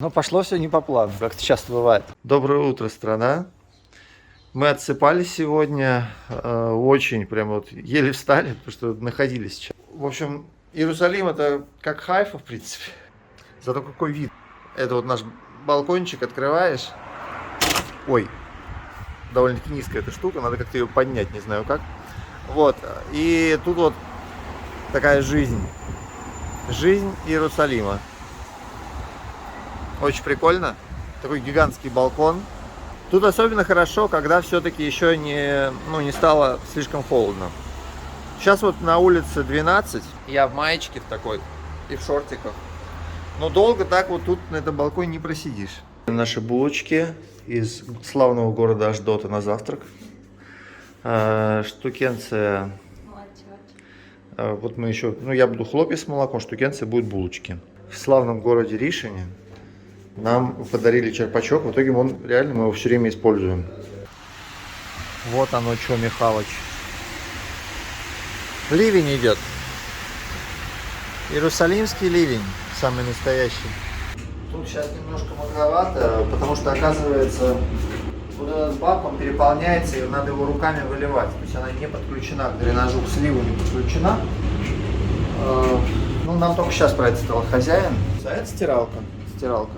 Но пошло все не по плану, как это часто бывает. Доброе утро, страна. Мы отсыпались сегодня, очень прям вот еле встали, потому что находились сейчас. В общем, Иерусалим это как Хайфа, в принципе. Зато какой вид. Это вот наш балкончик, открываешь. Ой, довольно-таки низкая эта штука, надо как-то ее поднять, не знаю как. Вот, и тут вот такая жизнь. Жизнь Иерусалима. Очень прикольно. Такой гигантский балкон. Тут особенно хорошо, когда все-таки еще не стало слишком холодно. Сейчас вот на улице 12. Я в маечке в такой и в шортиках. Но долго так вот тут на этом балконе не просидишь. Наши булочки из славного города Ашдота на завтрак. Штукенция. Вот мы еще, я буду хлопья с молоком, штукенция будет булочки. В славном городе Ришине нам подарили черпачок, в итоге мы его все время используем. Вот оно что, Михалыч. Ливень идет. Иерусалимский ливень, самый настоящий. Тут сейчас немножко многовато, потому что, оказывается, вот этот бак, он переполняется, и надо его руками выливать. То есть она не подключена к дренажу, к сливу не подключена. Нам только сейчас про это сказал хозяин. А это стиралка. Стиралка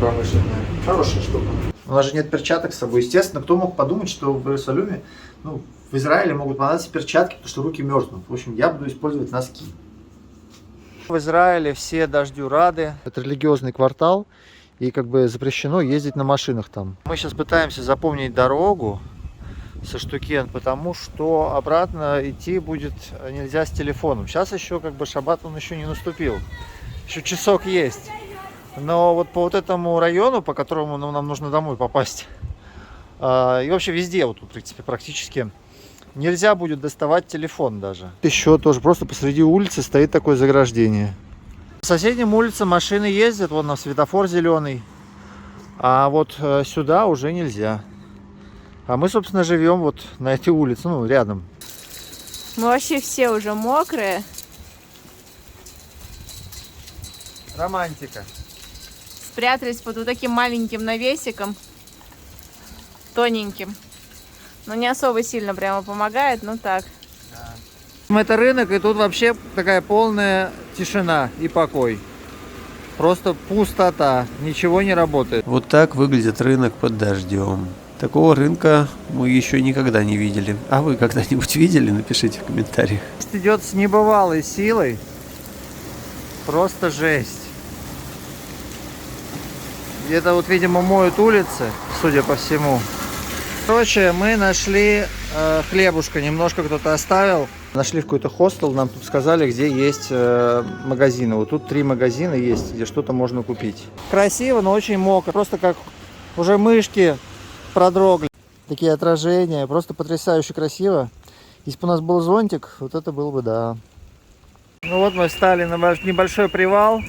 промышленная. Хорошая штука. У нас же нет перчаток с собой. Естественно, кто мог подумать, что в Иерусалиме, в Израиле могут понадобиться перчатки, потому что руки мерзнут. В общем, я буду использовать носки. В Израиле все дождю рады. Это религиозный квартал, и запрещено ездить на машинах там. Мы сейчас пытаемся запомнить дорогу со Штукен, потому что обратно идти будет нельзя с телефоном. Сейчас еще шаббат он еще не наступил. Еще часок есть. Но вот по этому району, по которому нам нужно домой попасть, и вообще везде, вот тут, в принципе, практически, нельзя будет доставать телефон даже. Еще тоже просто посреди улицы стоит такое заграждение. По соседним улицам машины ездят, вон на светофор зеленый, а вот сюда уже нельзя. А мы, собственно, живем вот на этой улице, рядом. Мы вообще все уже мокрые. Романтика. Спрятались под вот таким маленьким навесиком, тоненьким. Но не особо сильно прямо помогает, но так. Да. Это рынок, и тут вообще такая полная тишина и покой. Просто пустота, ничего не работает. Вот так выглядит рынок под дождем. Такого рынка мы еще никогда не видели. А вы когда-нибудь видели? Напишите в комментариях. Идет с небывалой силой. Просто жесть. Где-то видимо, моют улицы, судя по всему. Короче, мы нашли хлебушка, немножко кто-то оставил. Нашли какой-то хостел, нам тут сказали, где есть магазины. Вот тут 3 магазина есть, где что-то можно купить. Красиво, но очень мокро. Просто как уже мышки продрогли. Такие отражения, просто потрясающе красиво. Если бы у нас был зонтик, вот это было бы, да. Вот мы встали на небольшой привал.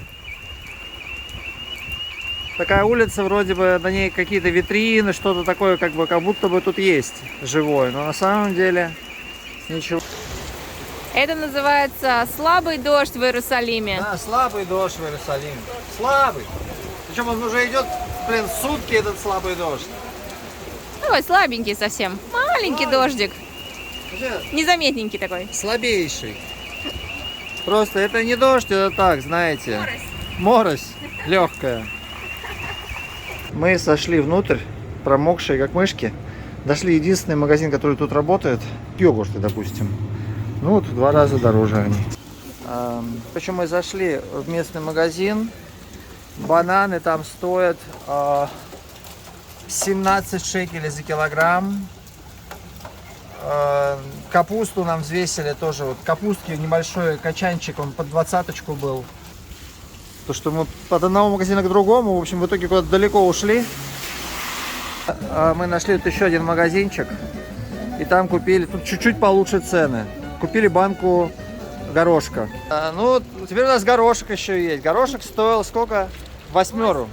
Такая улица, вроде бы на ней какие-то витрины, что-то такое, как будто бы тут есть живое. Но на самом деле ничего. Это называется слабый дождь в Иерусалиме. Да, слабый дождь в Иерусалиме. Слабый. Причем он уже идет, сутки этот слабый дождь. Такой слабенький совсем. Маленький дождик. Незаметненький такой. Слабейший. Просто это не дождь, это так, знаете. Морось легкая. Мы сошли внутрь, промокшие как мышки. Нашли единственный магазин, который тут работает. Йогурты, допустим. В 2 раза дороже они. Причем мы зашли в местный магазин. Бананы там стоят 17 шекелей за килограмм. Капусту нам взвесили тоже. Капустки небольшой качанчик, он под 20-очку был. То, что мы от одного магазина к другому, в общем, в итоге куда-то далеко ушли. Мы нашли тут еще один магазинчик. И там купили, тут чуть-чуть получше цены. Купили банку горошка. Теперь у нас горошек еще есть. Горошек стоил сколько? 8.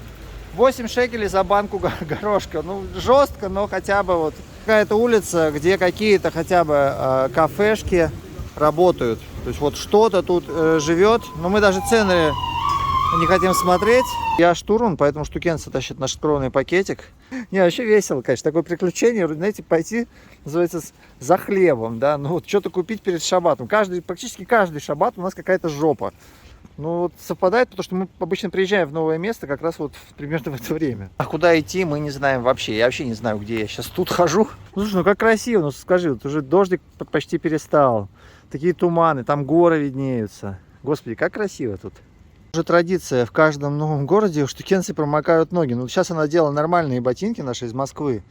8 шекелей за банку горошка. Жестко, но хотя бы какая-то улица, где какие-то хотя бы кафешки работают. То есть что-то тут живет. Но мы даже цены Не хотим смотреть. Я штурман, поэтому штукенцы тащит наш скромный пакетик. Не, вообще весело, конечно. Такое приключение, знаете, пойти, называется, за хлебом, да. Ну вот что-то купить перед шаббатом. Практически каждый шаббат у нас какая-то жопа. Ну вот совпадает, потому что мы обычно приезжаем в новое место как раз вот примерно в это время. А куда идти, мы не знаем вообще. Я вообще не знаю, где я сейчас тут хожу. Ну слушай, ну как красиво, ну скажи, вот уже дождик почти перестал. Такие туманы, там горы виднеются. Господи, как красиво тут. Уже традиция, в каждом новом городе штукенцы промокают ноги. Ну, сейчас я надела нормальные ботинки наши из Москвы.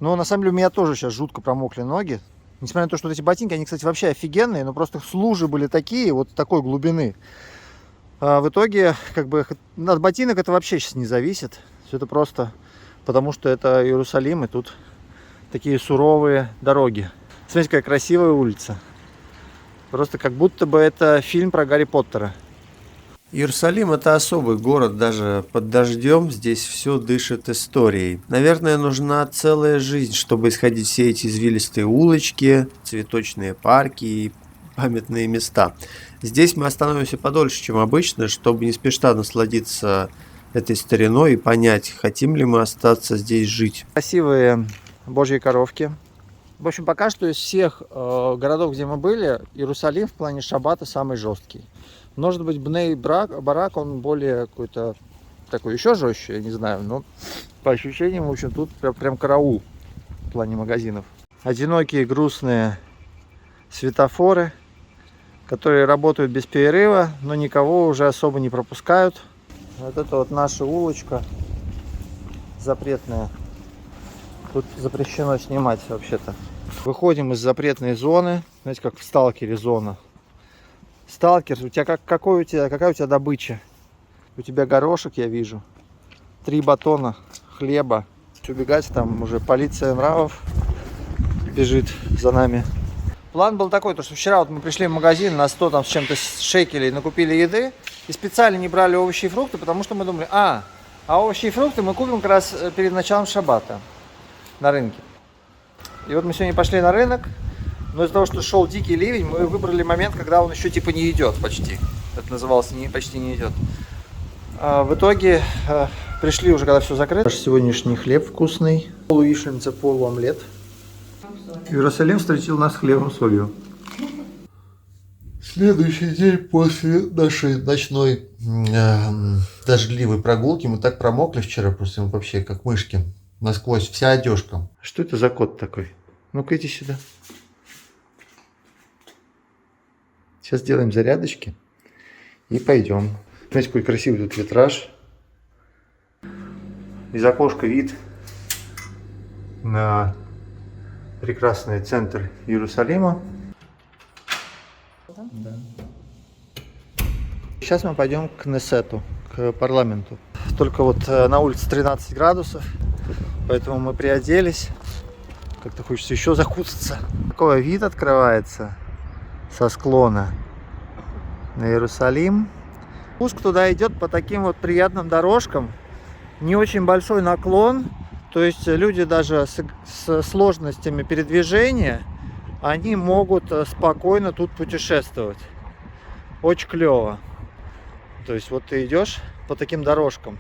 Но на самом деле у меня тоже сейчас жутко промокли ноги. Несмотря на то, что вот эти ботинки, они, кстати, вообще офигенные, но просто лужи были такие, вот такой глубины. А в итоге, как бы, от ботинок это вообще сейчас не зависит. Все это просто потому, что это Иерусалим, и тут такие суровые дороги. Смотрите, какая красивая улица. Просто как будто бы это фильм про Гарри Поттера. Иерусалим – это особый город, даже под дождем здесь все дышит историей. Наверное, нужна целая жизнь, чтобы исходить все эти извилистые улочки, цветочные парки и памятные места. Здесь мы остановимся подольше, чем обычно, чтобы не спеша насладиться этой стариной и понять, хотим ли мы остаться здесь жить. Красивые божьи коровки. В общем, пока что из всех городов, где мы были, Иерусалим в плане шаббата самый жесткий. Может быть, Бней-Барак, он более какой-то такой еще жестче, я не знаю, но по ощущениям, в общем, тут прям караул в плане магазинов. Одинокие грустные светофоры, которые работают без перерыва, но никого уже особо не пропускают. Вот это вот наша улочка запретная. Тут запрещено снимать вообще-то. Выходим из запретной зоны. Знаете, как в Сталкере зона. Сталкер, какая у тебя добыча? У тебя горошек, я вижу. 3 батона хлеба. Убегать, там уже полиция нравов бежит за нами. План был такой, то что вчера вот мы пришли в магазин на 100 там с чем-то шекелей, накупили еды и специально не брали овощи и фрукты, потому что мы думали, а овощи и фрукты мы купим как раз перед началом шаббата на рынке. И вот мы сегодня пошли на рынок, но из-за того, что шел дикий ливень, мы выбрали момент, когда он еще типа не идет почти. Это называлось почти не идет. А в итоге пришли уже, когда все закрыто. Наш сегодняшний хлеб вкусный. Полуишница, полуомлет. Иерусалим встретил нас хлебом с солью. Следующий день после нашей ночной дождливой прогулки мы так промокли вчера, просто вообще как мышки. Насквозь, вся одежка. Что это за кот такой? Ну-ка иди сюда. Сейчас сделаем зарядочки и пойдем. Смотрите, какой красивый тут витраж. Из окошка вид на прекрасный центр Иерусалима. Да. Сейчас мы пойдем к Кнессету, к парламенту. Только вот на улице 13 градусов, поэтому мы приоделись. Как-то хочется еще закутаться. Такой вид открывается со склона на Иерусалим. Спуск туда идет по таким вот приятным дорожкам. Не очень большой наклон. То есть люди даже с сложностями передвижения, они могут спокойно тут путешествовать. Очень клево. То есть вот ты идешь по таким дорожкам.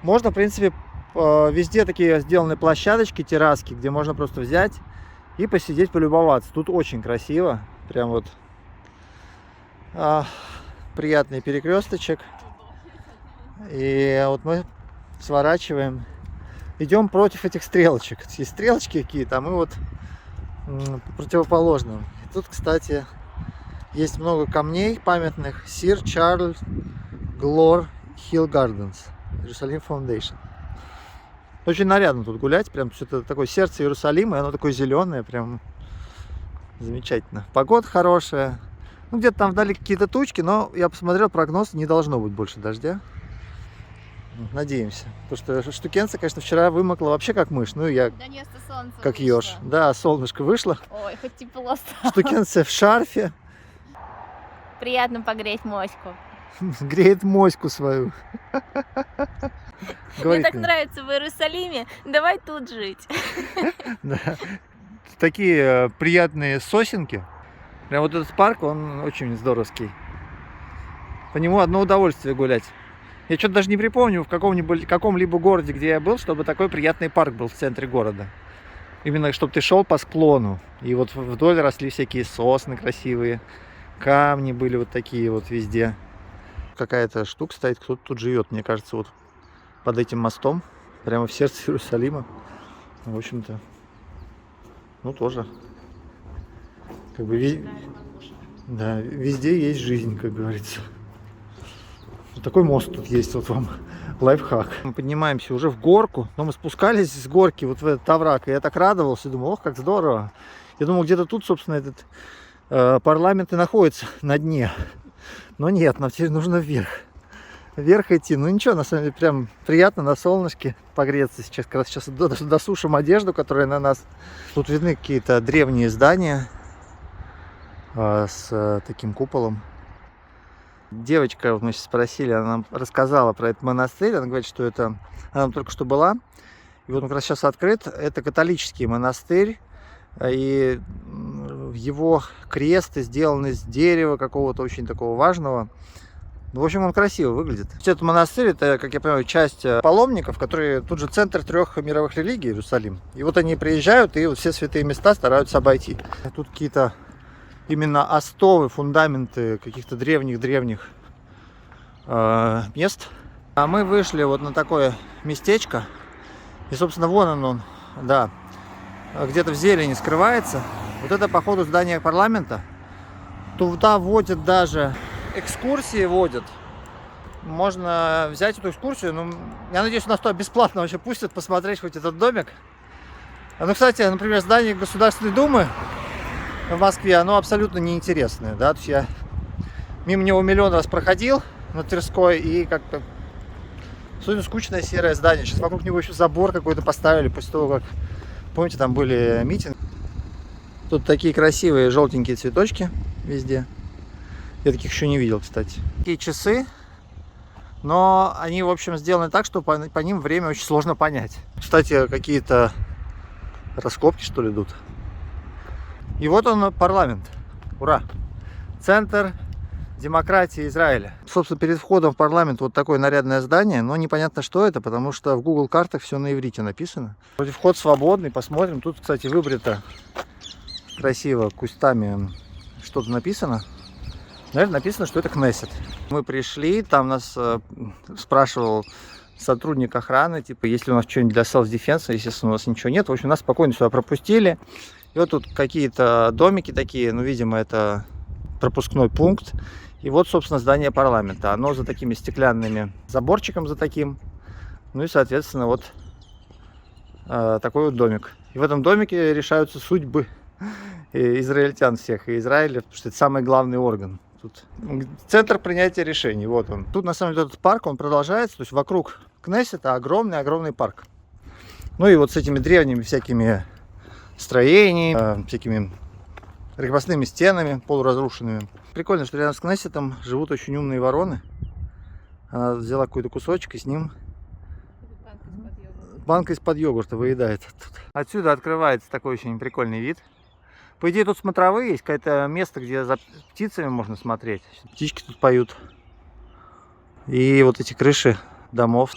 Можно, в принципе, везде такие сделаны площадочки, терраски, где можно просто взять и посидеть, полюбоваться. Тут очень красиво. Прям вот приятный перекресточек. И вот мы сворачиваем. Идем против этих стрелочек. Есть стрелочки какие-то, а мы вот по противоположным. И тут, кстати, есть много камней памятных. Сир Чарльз Глор Хилл Гарденс, Иерусалим Фаундейшн. Очень нарядно тут гулять. Прям что-то такое сердце Иерусалима, и оно такое зеленое, прям замечательно. Погода хорошая. Ну, где-то там вдали какие-то тучки, но я посмотрел прогноз, не должно быть больше дождя. Надеемся. Потому что штукенца, конечно, вчера вымокла вообще как мышь. Ну, я как еж. Да, солнышко вышло. Ой, хоть тепло стало. Штукенца в шарфе. Приятно погреть моську. Греет моську свою. Мне так нравится в Иерусалиме. Давай тут жить. Да. Такие приятные сосенки. Прям вот этот парк, он очень здоровский. По нему одно удовольствие гулять. Я что-то даже не припомню в каком-либо городе, где я был, чтобы такой приятный парк был в центре города. Именно, чтобы ты шел по склону, и вот вдоль росли всякие сосны красивые, камни были вот такие вот везде. Какая-то штука стоит, кто-то тут живет, мне кажется, вот под этим мостом, прямо в сердце Иерусалима. В общем-то, ну тоже, как бы, да, везде есть жизнь, как говорится. Вот такой мост тут есть, вот вам лайфхак. Мы поднимаемся уже в горку, но мы спускались с горки вот в этот овраг, и я так радовался, думал, ох, как здорово. Я думал, где-то тут, собственно, этот парламент и находится на дне. Но нет, нам теперь нужно вверх. Вверх идти. Ну ничего, на самом деле, прям приятно на солнышке погреться. Сейчас как раз сейчас досушим одежду, которая на нас. Тут видны какие-то древние здания с таким куполом. Девочка, вот мы сейчас спросили, она нам рассказала про этот монастырь. Она говорит, что это... Она там только что была. И вот он как раз сейчас открыт. Это католический монастырь. И его кресты сделаны из дерева какого-то очень такого важного. Ну, в общем, он красиво выглядит. Этот монастырь, это, как я понимаю, часть паломников, которые тут же центр 3 мировых религий, Иерусалим. И вот они приезжают и вот все святые места стараются обойти. Тут какие-то именно остовы, фундаменты каких-то древних мест. А мы вышли вот на такое местечко. И, собственно, вон он, да, где-то в зелени скрывается. Вот это, походу, здание парламента. Туда водят даже... экскурсии водят. Можно взять эту экскурсию. Ну, я надеюсь, нас туда бесплатно вообще пустят посмотреть хоть этот домик. Ну, кстати, например, здание Государственной Думы в Москве, оно абсолютно неинтересное. Да? То есть я мимо него миллион раз проходил на Тверской, и как-то абсолютно скучное серое здание. Сейчас вокруг него еще забор какой-то поставили после того, как, помните, там были митинги. Тут такие красивые желтенькие цветочки везде. Я таких еще не видел, кстати. Такие часы, но они, в общем, сделаны так, что по ним время очень сложно понять. Кстати, какие-то раскопки, что ли, идут. И вот он, парламент. Ура! Центр демократии Израиля. Собственно, перед входом в парламент вот такое нарядное здание, но непонятно, что это, потому что в Google картах все на иврите написано. Вроде вход свободный, посмотрим. Тут, кстати, выбрито красиво кустами что-то написано. Наверное, написано, что это Кнессет. Мы пришли, там нас спрашивал сотрудник охраны, типа, есть ли у нас что-нибудь для self-defense. Естественно, у нас ничего нет. В общем, нас спокойно сюда пропустили. И вот тут какие-то домики такие, ну, видимо, это пропускной пункт. И вот, собственно, здание парламента. Оно за такими стеклянными заборчиком, за таким. Ну и, соответственно, вот такой вот домик. И в этом домике решаются судьбы израильтян всех и Израиля, потому что это самый главный орган. Тут центр принятия решений, вот он. Тут на самом деле этот парк, он продолжается, то есть вокруг Кнессета огромный парк. Ну и вот с этими древними всякими строениями, всякими крепостными стенами полуразрушенными. Прикольно, что рядом с Кнессетом живут очень умные вороны. Она взяла какой-то кусочек и с ним банка из-под йогурта выедает. Отсюда открывается такой очень прикольный вид. По идее, тут смотровые есть, какое-то место, где за птицами можно смотреть. Птички тут поют. И вот эти крыши домов.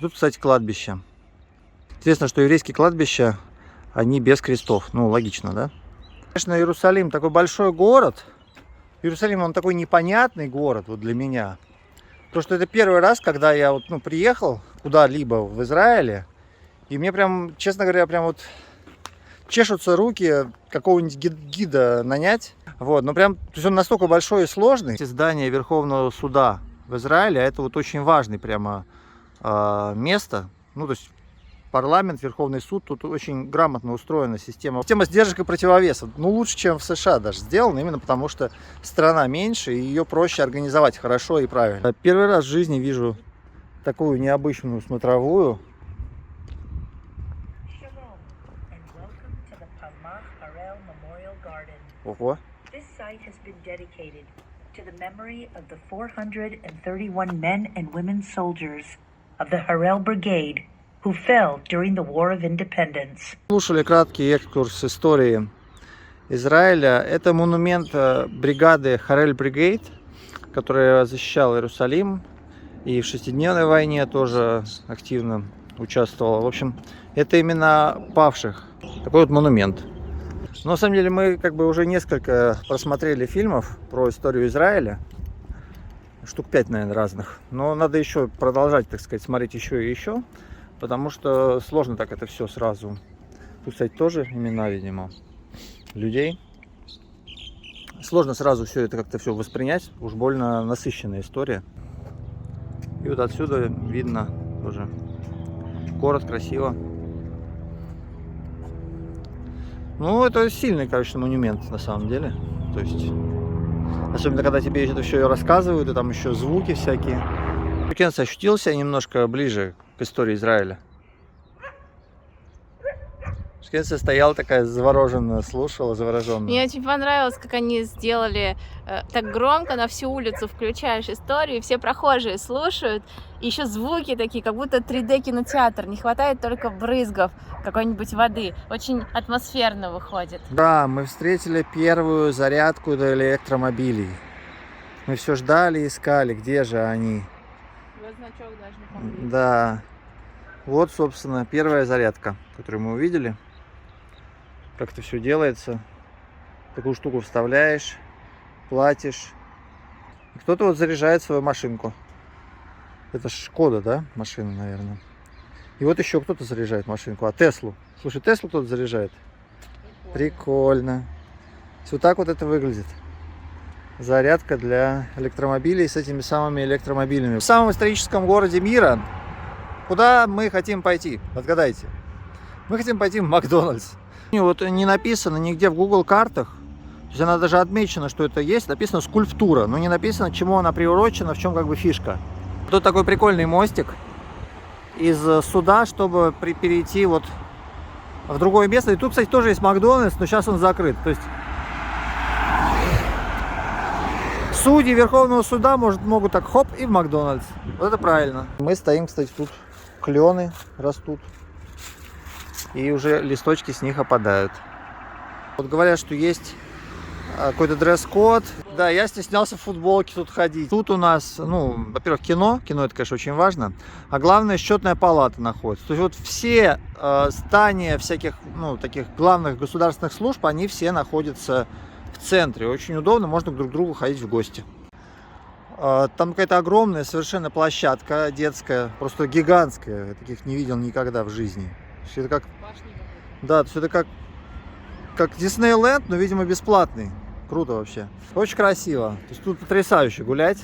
Тут, кстати, кладбище. Интересно, что еврейские кладбища, они без крестов. Ну, логично, да? Конечно, Иерусалим такой большой город. Иерусалим, он такой непонятный город вот для меня. Потому что это первый раз, когда я вот, ну, приехал куда-либо в Израиле. И мне прям, честно говоря, прям вот... чешутся руки какого-нибудь гида нанять. Вот, но прям, то есть он настолько большой и сложный. Здание Верховного суда в Израиле, это вот очень важный прямо место. Ну, то есть парламент, Верховный суд, тут очень грамотно устроена система. Система сдержек и противовесов. Ну, лучше, чем в США даже сделана, именно потому что страна меньше, и ее проще организовать хорошо и правильно. Первый раз в жизни вижу такую необычную смотровую. Ого. This site has been dedicated to the memory of the 431 men and women soldiers of the Harel Brigade who fell during the War of Independence. Слушали краткий экскурс истории Израиля. Это монумент бригады Harel Brigade, который защищал Иерусалим. И в шестидневной войне тоже активно участвовал. В общем, это имена павших. Такой вот монумент. Но на самом деле мы как бы уже несколько просмотрели фильмов про историю Израиля. Штук 5, наверное, разных. Но надо еще продолжать, так сказать, смотреть еще и еще. Потому что сложно так это все сразу. Тут, кстати, тоже имена, видимо, людей. Сложно сразу все это как-то все воспринять. Уж больно насыщенная история. И вот отсюда видно тоже город, красиво. Ну, это сильный, короче, монумент на самом деле. То есть, особенно когда тебе это все рассказывают, и там еще звуки всякие. Наконец ощутил себя немножко ближе к истории Израиля. Шкенция стояла такая завороженная, слушала, завороженная. Мне очень понравилось, как они сделали так громко, на всю улицу включаешь историю, и все прохожие слушают, и еще звуки такие, как будто 3D кинотеатр, не хватает только брызгов какой-нибудь воды, очень атмосферно выходит. Да, мы встретили первую зарядку до электромобилей. Мы все ждали, искали, где же они. Значок даже не помню. Да, вот, собственно, первая зарядка, которую мы увидели. Как это все делается. Такую штуку вставляешь, платишь. И кто-то вот заряжает свою машинку. Это Шкода, да, машина, наверное. И вот еще кто-то заряжает машинку. А Теслу? Слушай, Теслу кто-то заряжает. Прикольно. Вот так вот это выглядит. Зарядка для электромобилей с этими самыми электромобилями. В самом историческом городе мира, куда мы хотим пойти? Отгадайте. Мы хотим пойти в Макдональдс. Вот не написано нигде в Google картах, то есть она даже отмечена, что это есть, написано скульптура, но не написано, к чему она приурочена, в чем как бы фишка. Тут такой прикольный мостик из суда, чтобы перейти вот в другое место. И тут, кстати, тоже есть Макдональдс, но сейчас он закрыт. То есть судьи Верховного суда могут так хоп и в Макдональдс. Вот это правильно. Мы стоим, кстати, тут клены растут. И уже листочки с них опадают. Вот говорят, что есть какой-то дресс-код. Да, я стеснялся в футболке тут ходить. Тут у нас, ну, во-первых, кино. Кино это, конечно, очень важно. А главное, счетная палата находится. То есть вот все здания всяких, ну, таких главных государственных служб, они все находятся в центре. Очень удобно, можно друг к другу ходить в гости. Там какая-то огромная совершенно площадка детская, просто гигантская. Я таких не видел никогда в жизни. Это как, да, то есть это как Диснейленд, но, видимо, бесплатный. Круто вообще. Очень красиво. То есть тут потрясающе гулять.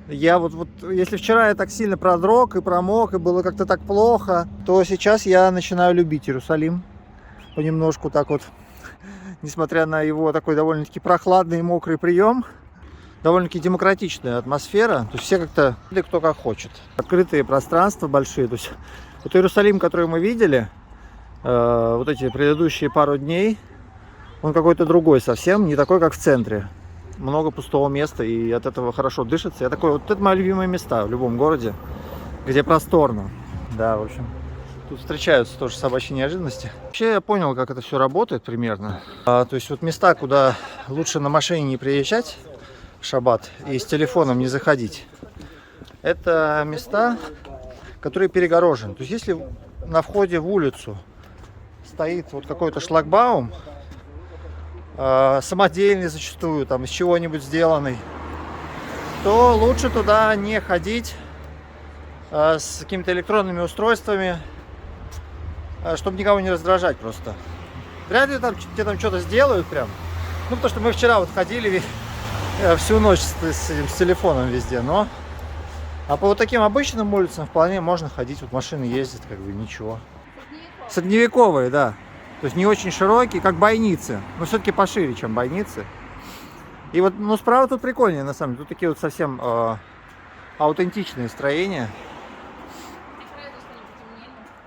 Я вот если вчера я так сильно продрог и промок, и было как-то так плохо, то сейчас я начинаю любить Иерусалим. Понемножку так вот, несмотря на его такой довольно-таки прохладный и мокрый прием. Довольно-таки демократичная атмосфера. То есть все как-то, кто как хочет. Открытые пространства большие. То есть вот Иерусалим, который мы видели, вот эти предыдущие пару дней, он какой-то другой совсем, не такой, как в центре. Много пустого места, и от этого хорошо дышится. Я такой, вот это мои любимые места в любом городе, где просторно. Да, в общем, тут встречаются тоже собачьи неожиданности. Вообще я понял, как это все работает примерно. То есть вот места, куда лучше на машине не приезжать в шаббат и с телефоном не заходить, это места, которые перегорожены. То есть если на входе в улицу стоит вот какой-то шлагбаум, самодельный зачастую, там из чего-нибудь сделанный, то лучше туда не ходить с какими-то электронными устройствами, чтобы никого не раздражать просто. Вряд ли тебе там что-то сделают прям. Ну, потому что мы вчера вот ходили всю ночь с телефоном везде, но... А по вот таким обычным улицам вполне можно ходить, вот машины ездят, как бы ничего. Средневековые, да. То есть не очень широкие, как бойницы, но все-таки пошире, чем бойницы. И вот, ну, справа тут прикольнее, на самом деле. Тут такие вот совсем аутентичные строения.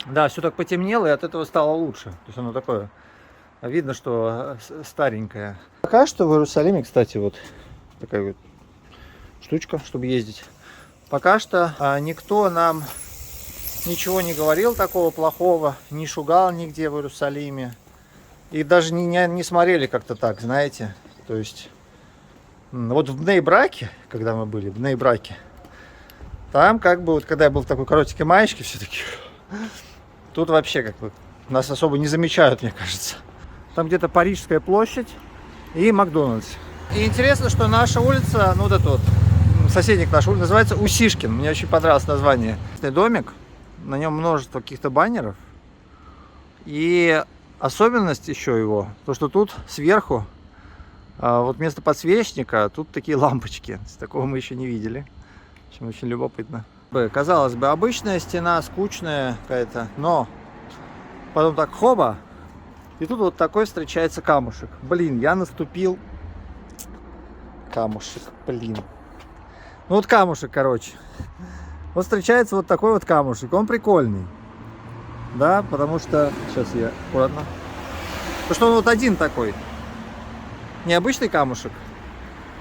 Да, все так потемнело, и от этого стало лучше. То есть оно такое, видно, что старенькое. Пока что в Иерусалиме, кстати, вот такая вот штучка, чтобы ездить. Пока что никто нам ничего не говорил такого плохого, не шугал нигде в Иерусалиме. И даже не смотрели как-то так, знаете. То есть, Вот в Бней-Браке, когда мы были, в Бней-Браке, там как бы, вот когда я был в такой коротенькой маечке все-таки, тут вообще как бы нас особо не замечают, мне кажется. Там где-то Парижская площадь и Макдональдс. И интересно, что наша улица, ну вот эта вот, соседник нашей улицы, называется Усишкин. Мне очень понравилось название. Это домик, на нем множество каких-то баннеров. И особенность еще его, то что тут сверху, вот вместо подсвечника, тут такие лампочки. Такого мы еще не видели. Очень любопытно. Казалось бы, обычная стена, скучная какая-то, но потом так хоба, и тут вот такой встречается камушек. Блин, я наступил. Камушек, блин. Ну вот камушек, короче. Вот встречается вот такой вот камушек. Он прикольный. Да, потому что... Сейчас я аккуратно. Потому что он вот один такой. Необычный камушек.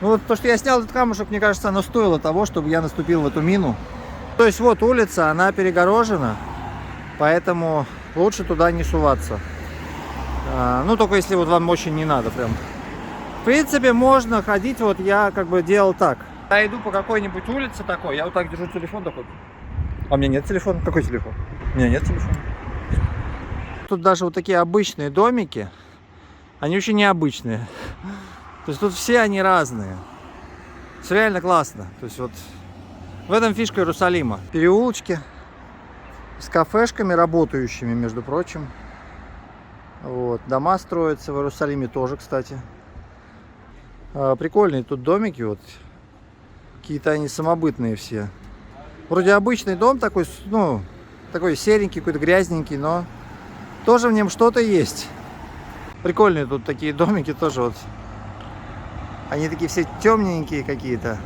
Ну вот то, что я снял этот камушек, мне кажется, оно стоило того, чтобы я наступил в эту мину. То есть вот улица, она перегорожена. Поэтому лучше туда не суваться. Ну только если вот вам очень не надо прям. В принципе, можно ходить, вот я как бы делал так. Я иду по какой-нибудь улице такой, я вот так держу телефон такой. А у меня нет телефона. Какой телефон? У меня нет телефона. Тут даже вот такие обычные домики, они очень необычные. То есть тут все они разные. Все реально классно. То есть вот в этом фишка Иерусалима. Переулочки с кафешками работающими, между прочим. Вот. Дома строятся в Иерусалиме тоже, кстати. Прикольные тут домики, вот какие-то они самобытные все. Вроде обычный дом такой, ну, такой серенький, какой-то грязненький, но тоже в нем что-то есть. Прикольные тут такие домики тоже вот. Они такие все темненькие какие-то,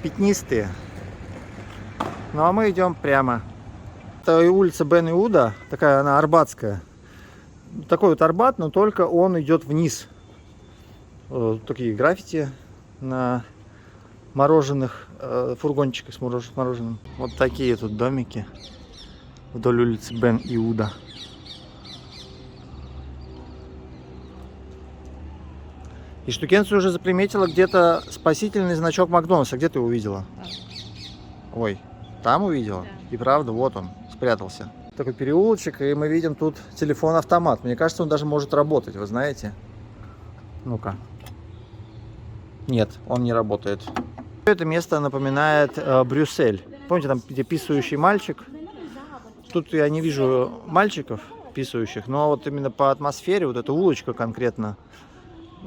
пятнистые. Ну а мы идем прямо. Это улица Бен-Иуда, такая она арбатская. Такой вот Арбат, но только он идет вниз. Такие граффити на мороженых фургончиках с мороженым. Вот такие тут домики вдоль улицы Бен-Иуда. И Штукенция уже заприметила где-то спасительный значок Макдональдса. Где ты его увидела? Ой, там увидела? Да. И правда, вот он спрятался. Такой переулочек, и мы видим тут телефон-автомат. Мне кажется, он даже может работать, вы знаете? Ну-ка. Нет, он не работает. Это место напоминает Брюссель. Помните, там где писающий мальчик? Тут я не вижу мальчиков писающих, но вот именно по атмосфере, вот эта улочка конкретно,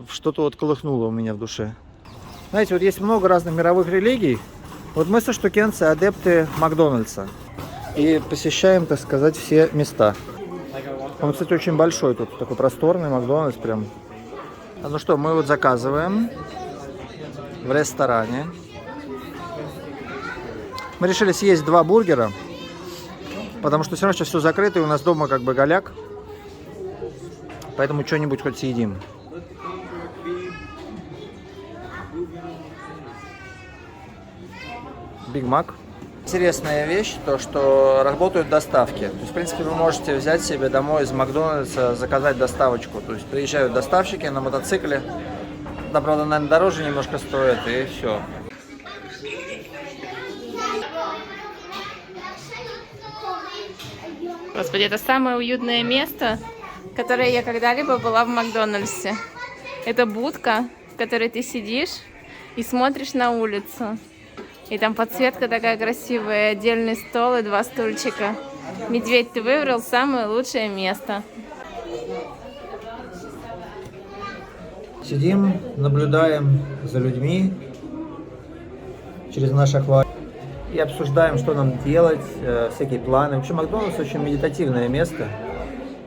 что-то вот колыхнуло у меня в душе. Знаете, вот есть много разных мировых религий. Вот мы со Штукенции адепты Макдональдса. И посещаем, так сказать, все места. Он, кстати, очень большой тут, такой просторный Макдональдс прям. Ну что, мы вот заказываем в ресторане. Мы решили съесть 2 бургера, потому что все равно сейчас все закрыто, и у нас дома как бы голяк. Поэтому что-нибудь хоть съедим. Биг Мак. Интересная вещь, то что работают доставки. То есть, в принципе, вы можете взять себе домой из Макдональдса, заказать доставочку. То есть приезжают доставщики на мотоцикле. Там, правда, наверное, дороже немножко стоит, и все. Господи, это самое уютное место, которое я когда-либо была в Макдональдсе. Это будка, в которой ты сидишь и смотришь на улицу. И там подсветка такая красивая, отдельный стол и 2 стульчика. Медведь, ты выбрал самое лучшее место. Сидим, наблюдаем за людьми через наш аквариум и обсуждаем, что нам делать, всякие планы. Вообще Макдональдс очень медитативное место,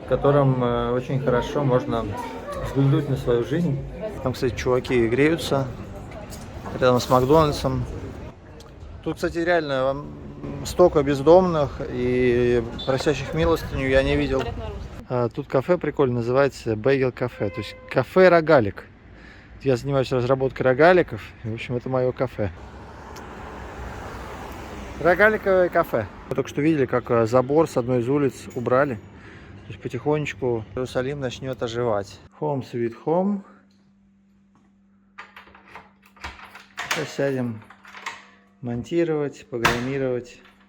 в котором очень хорошо можно взглянуть на свою жизнь. Там, кстати, чуваки греются рядом с Макдональдсом. Тут, кстати, реально столько бездомных и просящих милостыню я не видел. Тут кафе прикольно называется Bagel кафе, то есть кафе рогалик. Я занимаюсь разработкой рогаликов, и, в общем, это мое кафе. Рогаликовое кафе. Мы только что видели, как забор с одной из улиц убрали. То есть потихонечку Иерусалим начнет оживать. Home sweet home. Сейчас сядем монтировать, программировать.